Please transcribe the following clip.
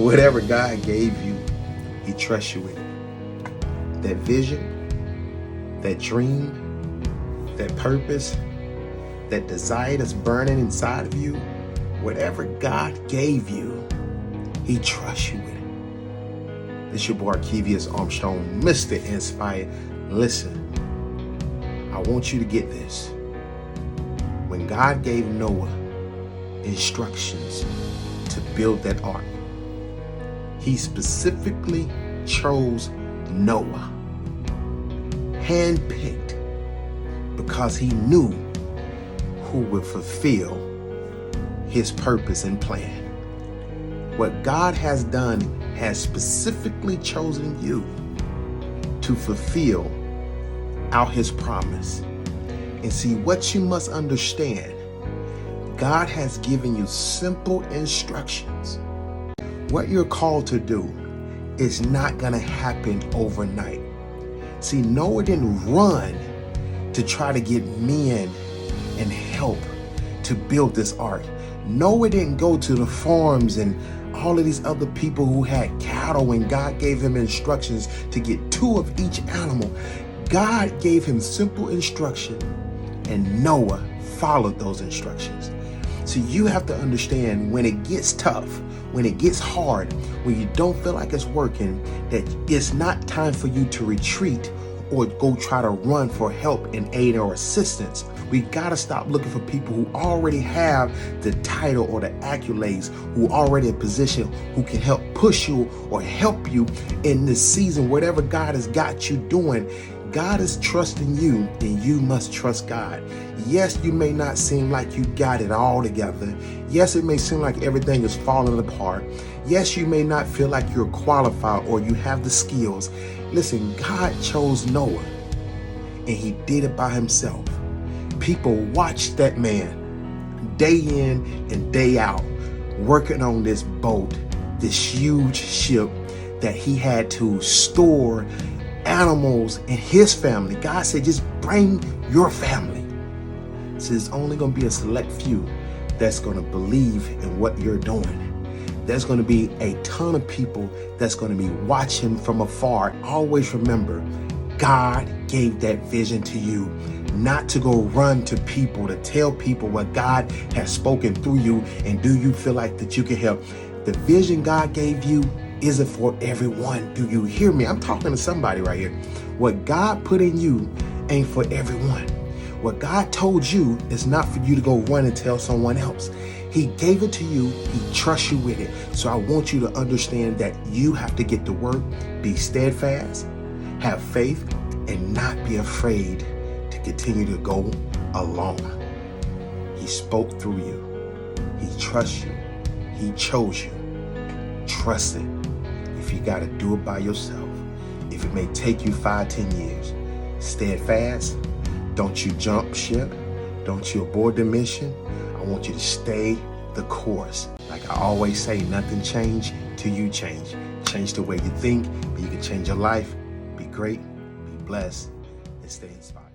whatever God gave you, he trusts you with it. That vision, that dream, that purpose, that desire that's burning inside of you, whatever God gave you, he trusts you with it. This your boy Arkevious Armstrong, Mr. Inspired. Listen, I want you to get this. When God gave Noah instructions to build that ark, he specifically chose Noah, handpicked, because he knew who would fulfill his purpose and plan. What God has done has specifically chosen you to fulfill out his promise. And see, what you must understand, God has given you simple instructions. What you're called to do is not going to happen overnight. See, Noah didn't run to try to get men and help to build this ark. Noah didn't go to the farms and all of these other people who had cattle when God gave him instructions to get 2 of each animal. God gave him simple instruction, and Noah followed those instructions. So you have to understand, when it gets tough, when it gets hard, when you don't feel like it's working, that it's not time for you to retreat or go try to run for help and aid or assistance. We gotta stop looking for people who already have the title or the accolades, who are already in position, who can help push you or help you in this season, whatever God has got you doing. God is trusting you, and you must trust God. Yes, you may not seem like you got it all together. Yes, it may seem like everything is falling apart. Yes, you may not feel like you're qualified or you have the skills. Listen, God chose Noah, and he did it by himself. People watched that man day in and day out working on this boat, this huge ship that he had to store animals and his family. God said, just bring your family. So there's only going to be a select few that's going to believe in what you're doing. There's going to be a ton of people that's going to be watching from afar. Always remember, God gave that vision to you, not to go run to people to tell people what God has spoken through you and do you feel like that you can help. The vision God gave you isn't for everyone. Do you hear me? I'm talking to somebody right here. What God put in you ain't for everyone. What God told you is not for you to go run and tell someone else. He gave it to you. He trusts you with it. So I want you to understand that you have to get to work, be steadfast, have faith, and not be afraid to continue to go along. He spoke through you. He trusts you. He chose you. Trust it. If you got to do it by yourself, if it may take you 5-10 years, steadfast. Don't you jump ship. Don't you abort the mission. I want you to stay the course. Like I always say, nothing change till you change. Change the way you think, but you can change your life. Be great, be blessed, and stay inspired.